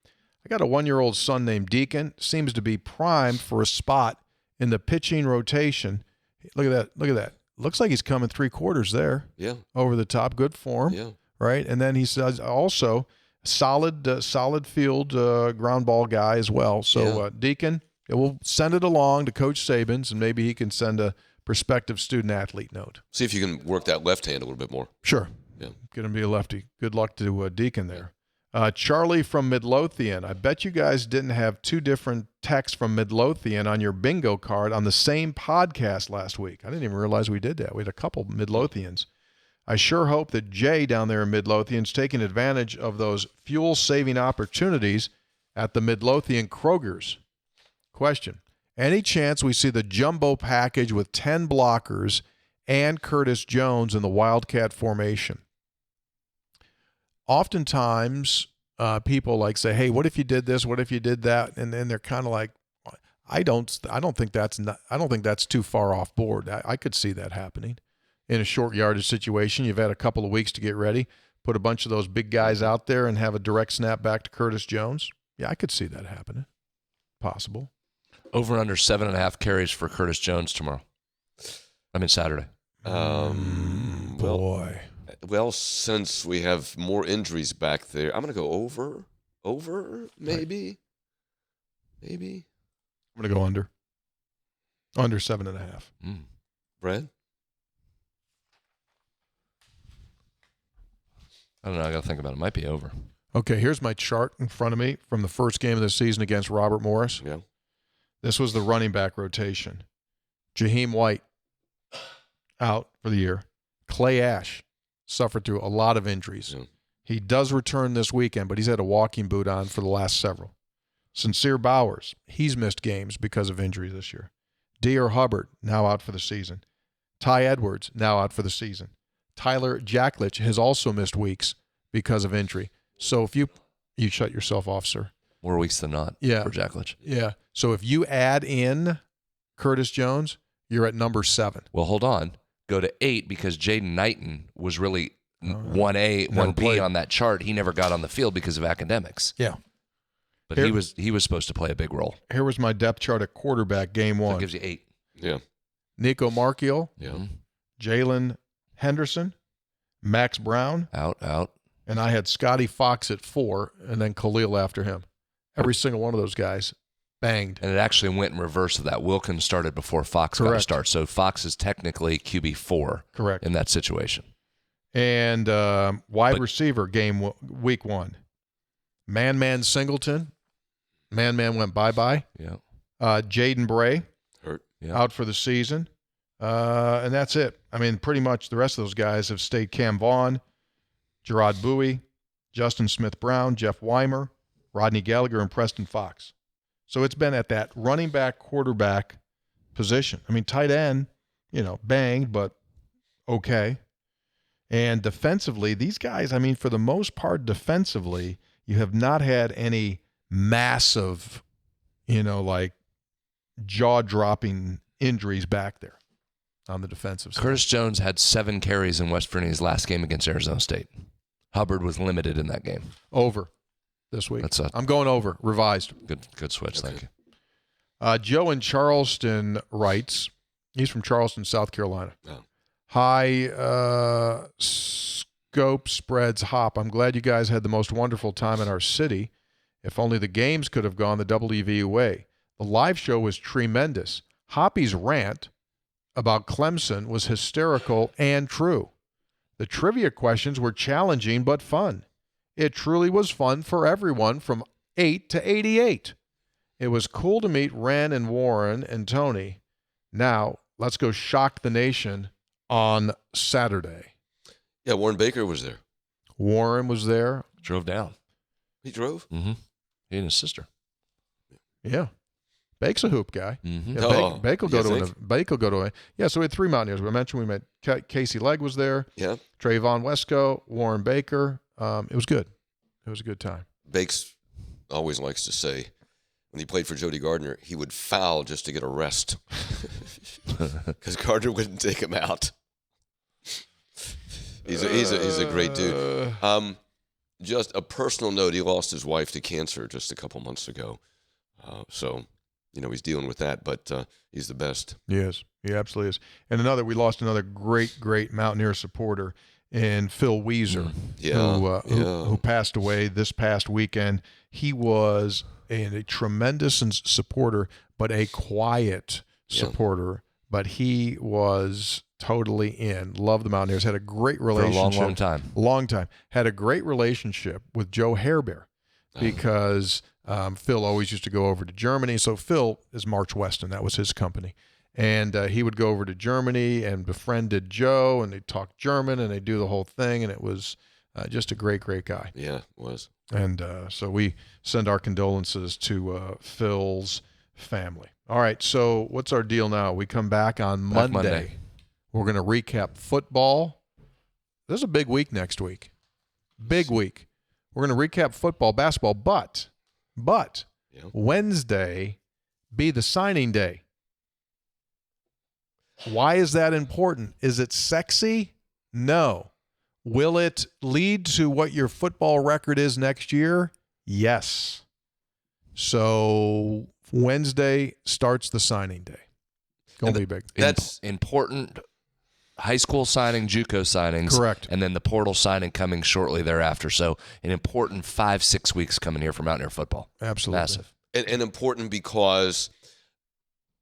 I got a 1-year-old son named Deacon. Seems to be primed for a spot in the pitching rotation. Look at that. Look at that. Looks like he's coming 3/4 there. Yeah. Over the top. Good form. Yeah. Right. And then he says also solid field ground ball guy as well. So Deacon, we'll send it along to Coach Sabins, and maybe he can send a prospective student athlete note. See if you can work that left hand a little bit more. Sure. Yeah. Going to be a lefty. Good luck to Deacon there. Charlie from Midlothian. I bet you guys didn't have 2 different texts from Midlothian on your bingo card on the same podcast last week. I didn't even realize we did that. We had a couple Midlothians. I sure hope that Jay down there in Midlothian's taking advantage of those fuel-saving opportunities at the Midlothian Kroger's. Question. Any chance we see the jumbo package with 10 blockers and Curtis Jones in the Wildcat formation? Oftentimes, people like say, "Hey, what if you did this? What if you did that?" And then they're kind of like, "I don't think that's too far off board. I could see that happening in a short yardage situation. You've had a couple of weeks to get ready. Put a bunch of those big guys out there and have a direct snap back to Curtis Jones. Yeah, I could see that happening. Possible. Over and under 7.5 carries for Curtis Jones tomorrow. Saturday. Boy. Well, since we have more injuries back there, I'm going to go over, maybe. I'm going to go under 7.5. Brad? I don't know. I got to think about it. It might be over. Okay, here's my chart in front of me from the first game of the season against Robert Morris. Yeah. This was the running back rotation. Jaheim White out for the year. Clay Ash suffered through a lot of injuries. Yeah. He does return this weekend, but he's had a walking boot on for the last several. Sincere Bowers, he's missed games because of injury this year. Deere Hubbard, now out for the season. Ty Edwards, now out for the season. Tyler Jacklich has also missed weeks because of injury. So if you shut yourself off, sir. More weeks than not for Jacklich. Yeah. So if you add in Curtis Jones, you're at number 7. Well, hold on. Go to 8 because Jaden Knighton was really 1A, 1B on that chart. He never got on the field because of academics. Yeah. But he was supposed to play a big role. Here was my depth chart at quarterback game 1. So it gives you 8. Yeah. Nico Marchiol. Yeah. Jalen Henderson. Max Brown. Out. And I had Scotty Fox at 4 and then Khalil after him. Every single one of those guys banged. And it actually went in reverse of that. Wilkins started before Fox got a start. So Fox is technically QB 4 in that situation. And wide receiver game week 1. Man Singleton. Man went bye-bye. Yeah. Jaden Bray. Hurt. Yeah. Out for the season. And that's it. Pretty much the rest of those guys have stayed. Cam Vaughn, Gerard Bowie, Justin Smith-Brown, Jeff Weimer, Rodney Gallagher, and Preston Fox. So it's been at that running back, quarterback position. Tight end, banged, but okay. And defensively, these guys, for the most part, defensively, you have not had any massive, jaw-dropping injuries back there on the defensive side. Curtis Jones had 7 carries in West Virginia's last game against Arizona State. Hubbard was limited in that game. Over this week. I'm going over. Revised. Good switch. Okay. Thank you. Joe in Charleston writes, he's from Charleston, South Carolina. Oh. High scope spreads hop. I'm glad you guys had the most wonderful time in our city. If only the games could have gone the WVU way. The live show was tremendous. Hoppy's rant about Clemson was hysterical and true. The trivia questions were challenging but fun. It truly was fun for everyone from 8 to 88. It was cool to meet Ren and Warren and Tony. Now, let's go shock the nation on Saturday. Yeah, Warren Baker was there. Warren was there. Drove down. He drove? Mm-hmm. He and his sister. Yeah. Bake's a hoop guy. Mm-hmm. Yeah, Bake will go to a. Yeah, so we had 3 Mountaineers. We mentioned we met Casey Legg was there. Yeah. Trayvon Wesco, Warren Baker. It was good. It was a good time. Bakes always likes to say when he played for Jody Gardner, he would foul just to get a rest because Gardner wouldn't take him out. He's a great dude. Just a personal note: he lost his wife to cancer just a couple months ago. So he's dealing with that, but he's the best. He is. He absolutely is. And we lost another great Mountaineer supporter in Phil Weezer, who passed away this past weekend. He was a tremendous supporter, but a quiet supporter. But he was totally in. Loved the Mountaineers. Had a great relationship. For a long time. Long time. Had a great relationship with Joe Hairbear because Phil always used to go over to Germany. So Phil is March Weston. That was his company. And he would go over to Germany and befriended Joe, and they'd talk German, and they'd do the whole thing, and it was just a great guy. Yeah, it was. And so we send our condolences to Phil's family. All right, so what's our deal now? We come back on Monday. We're going to recap football. This is a big week next week. Big week. We're going to recap football, basketball, but Wednesday be the signing day. Why is that important? Is it sexy? No. Will it lead to what your football record is next year? Yes. So Wednesday starts the signing day. Going to be big. That's important. High school signing, JUCO signings. Correct. And then the portal signing coming shortly thereafter. So an important 5-6 weeks coming here for Mountaineer football. Absolutely. Massive. And important because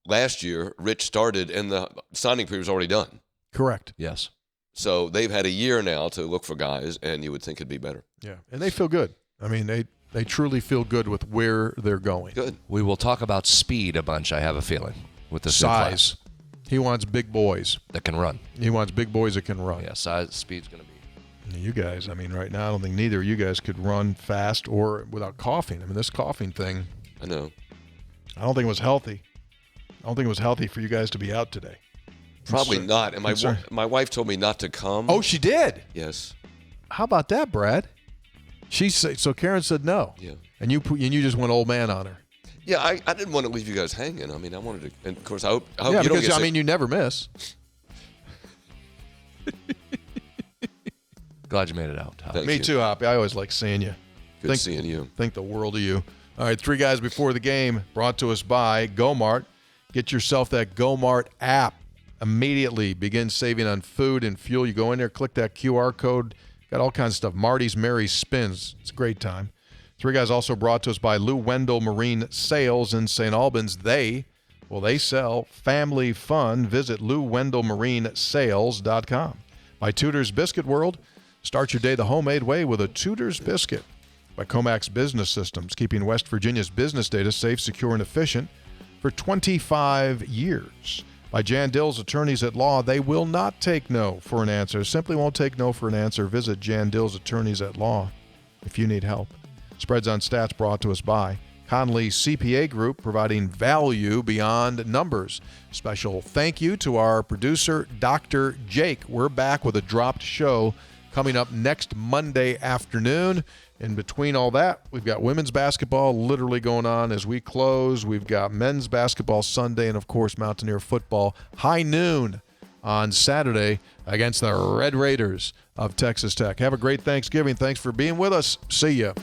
last year, Rich started and the signing period was already done. Correct. Yes. So they've had a year now to look for guys, and you would think it'd be better. Yeah, and they feel good. I mean, they truly feel good with where they're going. Good. We will talk about speed a bunch, I have a feeling, with this size. He wants big boys that can run. He wants big boys that can run. Yeah, size, speed's going to be. You guys, I mean, right now, I don't think neither of you guys could run fast or without coughing. I mean, this coughing thing. I know. I don't think it was healthy. I don't think it was healthy for you guys to be out today. Probably not. And my wife told me not to come. Oh, she did? Yes. How about that, Brad? So Karen said no. Yeah. And you just went old man on her. Yeah, I didn't want to leave you guys hanging. I mean, I wanted to, and of course, I hope you because, don't get sick. You never miss. Glad you made it out. Me too, Hoppy. I always like seeing you. Good seeing you. Think the world of you. All right, 3 guys before the game, brought to us by GoMart. Get yourself that GoMart app. Immediately begin saving on food and fuel. You go in there, click that QR code. Got all kinds of stuff. Marty's Mary's Spins. It's a great time. 3 guys also brought to us by Lou Wendell Marine Sales in St. Albans. They sell family fun. Visit LouWendellMarineSales.com. By Tudor's Biscuit World. Start your day the homemade way with a Tudor's Biscuit. By Comax Business Systems, keeping West Virginia's business data safe, secure, and efficient for 25 years. By Jan Dill's Attorneys at Law, they will not take no for an answer. Simply won't take no for an answer. Visit Jan Dill's Attorneys at Law if you need help. Spreads on Stats brought to us by Conley CPA Group, providing value beyond numbers. Special thank you to our producer, Dr. Jake. We're back with a dropped show coming up next Monday afternoon. In between all that, we've got women's basketball literally going on as we close. We've got men's basketball Sunday, and, of course, Mountaineer football high noon on Saturday against the Red Raiders of Texas Tech. Have a great Thanksgiving. Thanks for being with us. See ya.